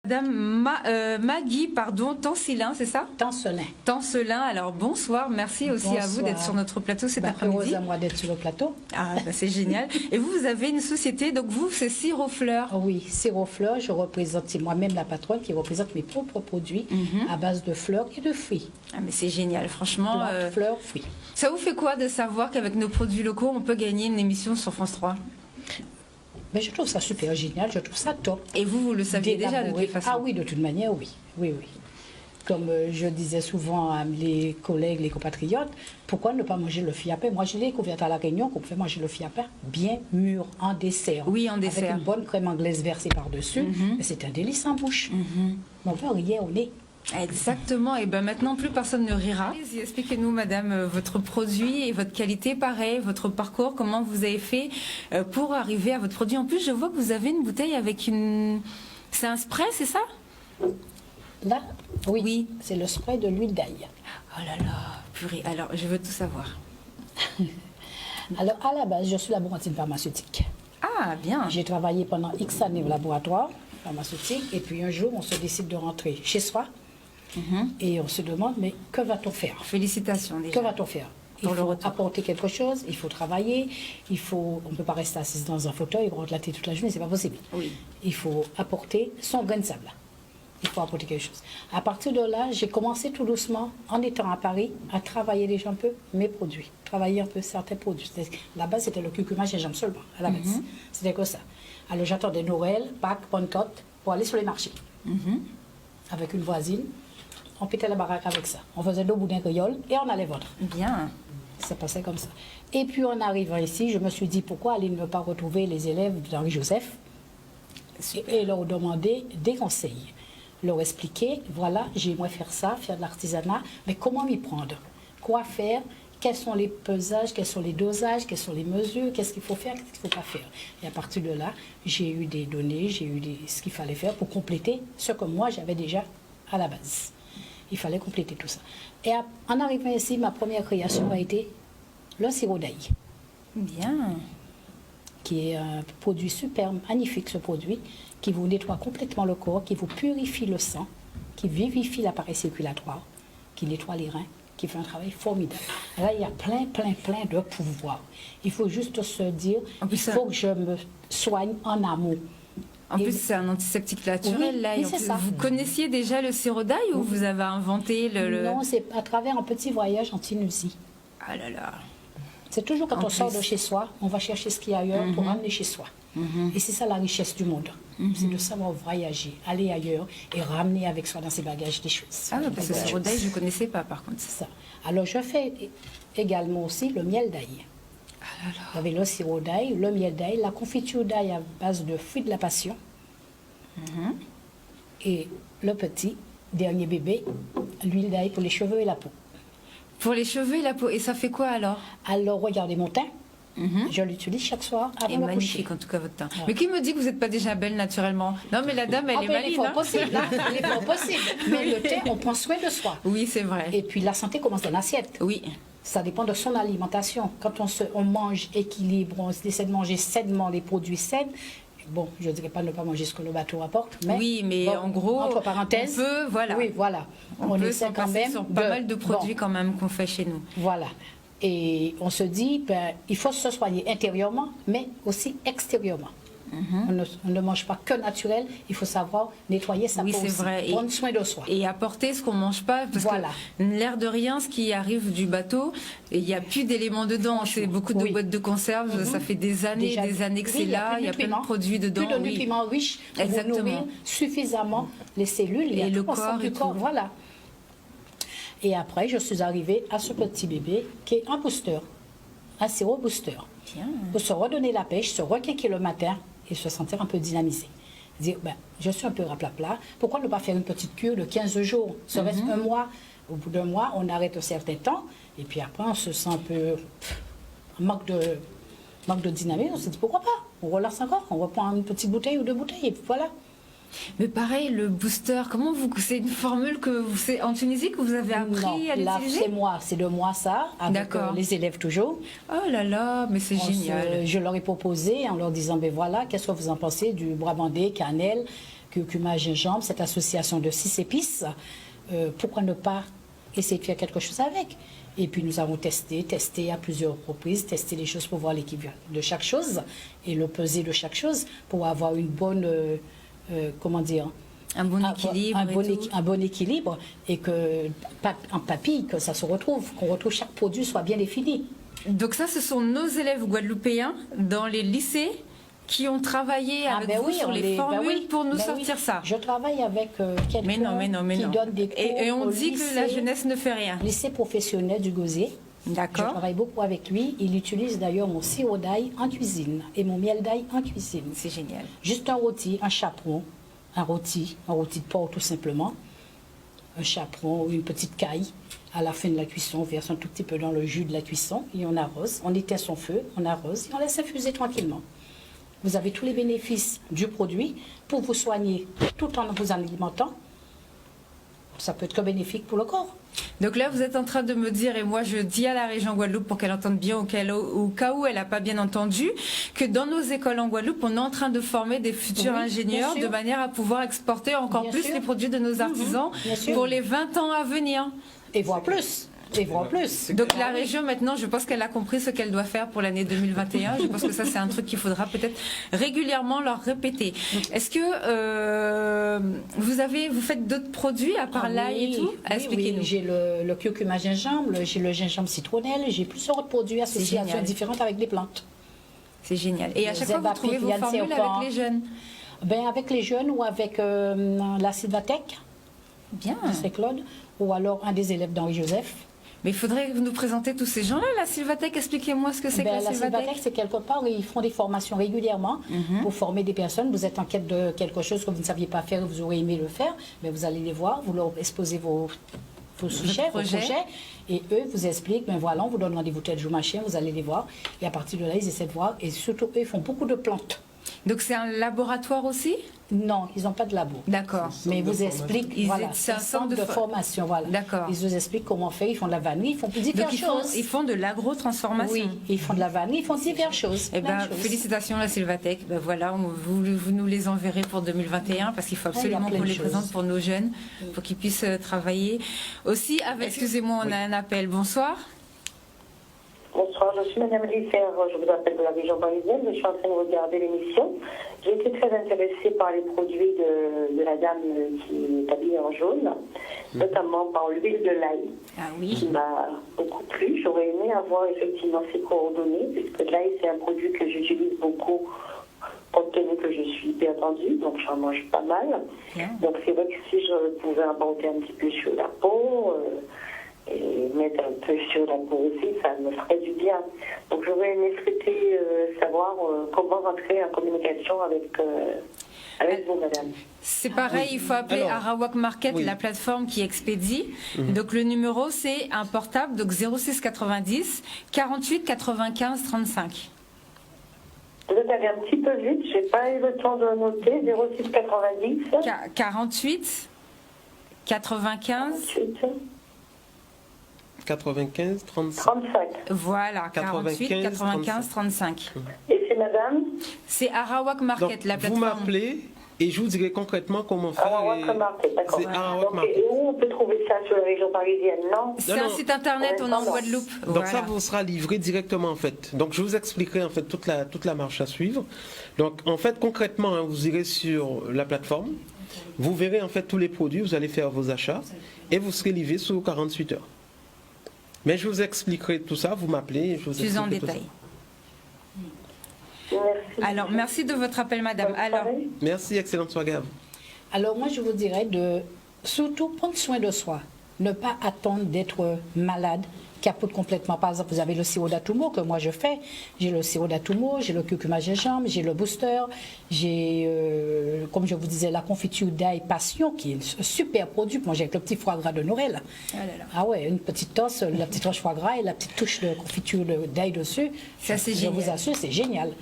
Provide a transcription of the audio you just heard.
Maggie, pardon, Tancelin, c'est ça? Tancelin. Tancelin, alors bonsoir, merci aussi à vous d'être sur notre plateau cet après-midi. Heureuse à moi d'être sur le plateau. Ah, c'est génial. Et vous avez une société, donc vous, c'est Sirop-Fleur. Oui, Sirop-Fleur, je représente, c'est moi-même la patronne qui représente mes propres produits à base de fleurs et de fruits. Ah, mais c'est génial, franchement. Fleurs, fruits. Ça vous fait quoi de savoir qu'avec nos produits locaux, on peut gagner une émission sur France 3? Mais je trouve ça super génial, je trouve ça top. Et vous le saviez déjà de toute façon? Ah oui, de toute manière, oui. Oui, oui. Comme je disais souvent à les collègues, les compatriotes, pourquoi ne pas manger le fiapin? Moi, je l'ai découvert à La Réunion qu'on pouvait manger le fiapin bien mûr, en dessert. Oui, en dessert. Avec une bonne crème anglaise versée par-dessus. C'est un délice en bouche. On peut rien au nez. Exactement, et bien maintenant plus personne ne rira. Expliquez-nous madame, votre produit et votre qualité, pareil, votre parcours, comment vous avez fait pour arriver à votre produit. En plus je vois que vous avez une bouteille avec une... C'est un spray, c'est ça? Là, oui. C'est le spray de l'huile d'ail. Oh là là, purée, alors je veux tout savoir. Alors à la base, je suis laborantine pharmaceutique. Ah, bien. J'ai travaillé pendant X années au laboratoire pharmaceutique et puis un jour on se décide de rentrer chez soi. Et on se demande, mais que va-t-on faire? Félicitations déjà. Que va-t-on faire? Il faut apporter quelque chose, il faut travailler, on ne peut pas rester assis dans un fauteuil, relater toute la journée, c'est pas possible. Oui. Il faut apporter son grain de sable. Il faut apporter quelque chose. À partir de là, j'ai commencé tout doucement, en étant à Paris, à travailler déjà un peu mes produits, travailler un peu certains produits. La base, c'était le curcuma gingembre seulement, à la base. C'était que ça. Alors j'attendais Noël, Pâques, Pentecôte, pour aller sur les marchés. Avec une voisine. On pétait la baraque avec ça. On faisait deux boudins créoles et on allait vendre. Bien. Ça passait comme ça. Et puis en arrivant ici, je me suis dit pourquoi aller ne pas retrouver les élèves d'Henri-Joseph et leur demander des conseils. Leur expliquer, voilà, j'aimerais faire ça, faire de l'artisanat, mais comment m'y prendre? Quoi faire? Quels sont les pesages, quels sont les dosages, quelles sont les mesures, qu'est-ce qu'il faut faire, qu'est-ce qu'il ne faut pas faire. Et à partir de là, j'ai eu des données, j'ai eu ce qu'il fallait faire pour compléter ce que moi j'avais déjà à la base. Il fallait compléter tout ça. Et en arrivant ici, ma première création a été le sirop d'ail. Bien. Qui est un produit super magnifique, ce produit, qui vous nettoie complètement le corps, qui vous purifie le sang, qui vivifie l'appareil circulatoire, qui nettoie les reins, qui fait un travail formidable. Là, il y a plein de pouvoirs. Il faut juste se dire, il faut que je me soigne en amour. En plus, c'est un antiseptique naturel. Oui, là, oui, c'est ça. Vous connaissiez déjà le sirop d'ail ou vous avez inventé le... Non, c'est à travers un petit voyage en Tunisie. Ah là là. C'est toujours quand on sort de chez soi, on va chercher ce qu'il y a ailleurs pour ramener chez soi. Et c'est ça la richesse du monde. C'est de savoir voyager, aller ailleurs et ramener avec soi dans ses bagages des choses. Ah, parce que le sirop d'ail, je ne connaissais pas par contre. C'est ça. Alors je fais également aussi le miel d'ail. Ah là là. Vous avez le sirop d'ail, le miel d'ail, la confiture d'ail à base de fruits de la passion. Et le petit, dernier bébé, l'huile d'ail pour les cheveux et la peau. Pour les cheveux et la peau. Et ça fait quoi alors? Alors regardez mon teint. Je l'utilise chaque soir avant de coucher. Magnifique en tout cas votre teint. Ouais. Mais qui me dit que vous n'êtes pas déjà belle naturellement? Non mais la dame elle est maligne. Elle est possible, hein. Elle est fort possible. Mais le teint, on prend soin de soi. Oui, c'est vrai. Et puis la santé commence dans l'assiette. Oui. Ça dépend de son alimentation. Quand on mange équilibre, on essaie de manger sainement les produits sains. Bon, je ne dirais pas ne pas manger ce que le bateau apporte, mais, oui, mais bon, en gros, entre parenthèses, on peut, voilà. Oui, voilà. On essaie quand même sur pas mal de produits quand même qu'on fait chez nous. Voilà. Et on se dit, il faut se soigner intérieurement, mais aussi extérieurement. On ne mange pas que naturel, il faut savoir nettoyer sa peau aussi, vrai. Prendre soin de soi. Et apporter ce qu'on ne mange pas, parce que l'air de rien, ce qui arrive du bateau, il n'y a plus d'éléments dedans, c'est beaucoup de boîtes de conserve, ça fait des années que c'est là, il y a plein de produits dedans. Plus de nutriments riches pour nourrir suffisamment les cellules et le corps du corps. Voilà. Et après, je suis arrivée à ce petit bébé qui est un booster, un sirop booster. Bien. Pour se redonner la pêche, se requinquer le matin et se sentir un peu dynamisé. Dire, je suis un peu raplapla, pourquoi ne pas faire une petite cure de 15 jours? Serait-ce un mois? Au bout d'un mois, on arrête un certain temps, et puis après, on se sent un peu manque de dynamisme. On se dit, pourquoi pas? On relance encore, on reprend une petite bouteille ou deux bouteilles, et puis voilà. Mais pareil, le booster, c'est une formule que c'est en Tunisie que vous avez appris à l'utiliser? C'est moi, c'est de moi ça, avec les élèves toujours. Oh là là, mais c'est génial. Je leur ai proposé en leur disant, ben voilà, qu'est-ce que vous en pensez du bras bandé, cannelle, curcuma, gingembre, cette association de 6 épices, pourquoi ne pas essayer de faire quelque chose avec? Et puis nous avons testé à plusieurs reprises, testé les choses pour voir l'équilibre de chaque chose et le peser de chaque chose pour avoir une bonne, comment dire, un bon équilibre. Un bon équilibre et que, en papille, que ça se retrouve, qu'on retrouve chaque produit soit bien défini. Donc ça, ce sont nos élèves guadeloupéens dans les lycées qui ont travaillé avec vous sur les formules pour nous sortir ça. Je travaille avec quelqu'un qui donne des cours. Et on dit que la jeunesse ne fait rien. Lycée professionnel du Gosier. D'accord. Je travaille beaucoup avec lui. Il utilise d'ailleurs mon sirop d'ail en cuisine et mon miel d'ail en cuisine. C'est génial. Juste un rôti, un chaperon, un rôti de porc tout simplement, un chaperon ou une petite caille. À la fin de la cuisson, on verse un tout petit peu dans le jus de la cuisson et on arrose. On éteint son feu, on arrose et on laisse infuser tranquillement. Vous avez tous les bénéfices du produit pour vous soigner tout en vous alimentant. Ça peut être que bénéfique pour le corps. Donc là, vous êtes en train de me dire, et moi je dis à la région Guadeloupe pour qu'elle entende bien au cas où elle n'a pas bien entendu, que dans nos écoles en Guadeloupe, on est en train de former des futurs ingénieurs de manière à pouvoir exporter encore plus les produits de nos artisans pour les 20 ans à venir. Et voire plus. Et voire plus. Donc la région maintenant, je pense qu'elle a compris ce qu'elle doit faire pour l'année 2021. Je pense que ça c'est un truc qu'il faudra peut-être régulièrement leur répéter. Est-ce que vous faites d'autres produits à part l'ail et tout? Expliquez-nous. J'ai le curcuma gingembre, j'ai le gingembre citronnelle, j'ai plusieurs autres produits associés différentes avec les plantes. C'est génial. Et à chaque fois vous trouvez vos formules avec les jeunes? Avec les jeunes ou avec la Sylvatech. Bien. C'est Claude. Ou alors un des élèves d'Henri Joseph. Mais il faudrait nous présenter tous ces gens-là, la Sylvatech. Expliquez-moi ce que c'est que la Sylvatech. La Sylvatech, c'est quelque part, ils font des formations régulièrement pour former des personnes. Vous êtes en quête de quelque chose que vous ne saviez pas faire et vous aurez aimé le faire, mais vous allez les voir, vous leur exposez vos sujets, vos projets, et eux vous expliquent, ben voilà, on vous donne rendez-vous tel jour machin, vous allez les voir, et à partir de là, ils essaient de voir, et surtout, eux, ils font beaucoup de plantes. Donc c'est un laboratoire aussi? Non, ils n'ont pas de labo. D'accord. Mais ils vous expliquent, voilà, c'est un centre de formation, voilà. D'accord. Ils vous expliquent comment faire, ils font de la vanille, ils font différentes choses. Ils font de l'agro-transformation. Oui, ils font de la vanille, ils font diverses choses. Eh ben, félicitations la Sylvatech. Ben voilà, vous nous les enverrez pour 2021 parce qu'il faut absolument qu'on les présente pour nos jeunes, pour qu'ils puissent travailler. Aussi, excusez-moi, on a un appel. Bonsoir. Bonsoir, je suis Madame Lisser, je vous appelle de la région parisienne, je suis en train de regarder l'émission. J'ai été très intéressée par les produits de la dame qui est habillée en jaune, notamment par l'huile de l'ail, qui m'a beaucoup plu. J'aurais aimé avoir effectivement ses coordonnées, puisque l'ail c'est un produit que j'utilise beaucoup, compte tenu que je suis hypertendue, donc j'en mange pas mal. Donc c'est vrai que si je pouvais apporter un petit peu sur la peau, et mettre un peu sur la peau aussi, ça me ferait du bien. Donc j'aurais aimé savoir comment rentrer en communication avec vous, madame. C'est pareil, il faut appeler Arawak Market, la plateforme qui expédie. Donc le numéro c'est un portable, donc 06 90 48 95 35. Vous êtes allé un petit peu vite, j'ai pas eu le temps de noter. 06 90 48 95 95 35. Voilà, 48 95 35. Et c'est madame? C'est Arawak Market, donc, la plateforme. Vous m'appelez et je vous dirai concrètement comment faire. Arawak Market, d'accord. C'est Arawak Market. Et où on peut trouver ça sur la région parisienne, non? C'est un site internet, on est en Guadeloupe. Donc ça vous sera livré directement en fait. Donc je vous expliquerai en fait toute la marche à suivre. Donc en fait concrètement, vous irez sur la plateforme, vous verrez en fait tous les produits, vous allez faire vos achats et vous serez livré sous 48 heures. Mais je vous expliquerai tout ça, vous m'appelez et je vous expliquerai en détail. Merci. Alors, merci de votre appel, madame. Alors, merci, excellente soirée à vous. Alors, moi, je vous dirais de surtout prendre soin de soi. Ne pas attendre d'être malade, capote complètement. Par exemple, vous avez le sirop d'Atumo que moi je fais. J'ai le sirop d'Atumo, j'ai le curcuma gingembre, j'ai le booster, j'ai, comme je vous disais, la confiture d'ail passion qui est un super produit pour manger avec le petit foie gras de Noël. Ah ouais, une petite tosse, la petite roche foie gras et la petite touche de confiture d'ail dessus. Ça, c'est génial. Je vous assure, c'est génial.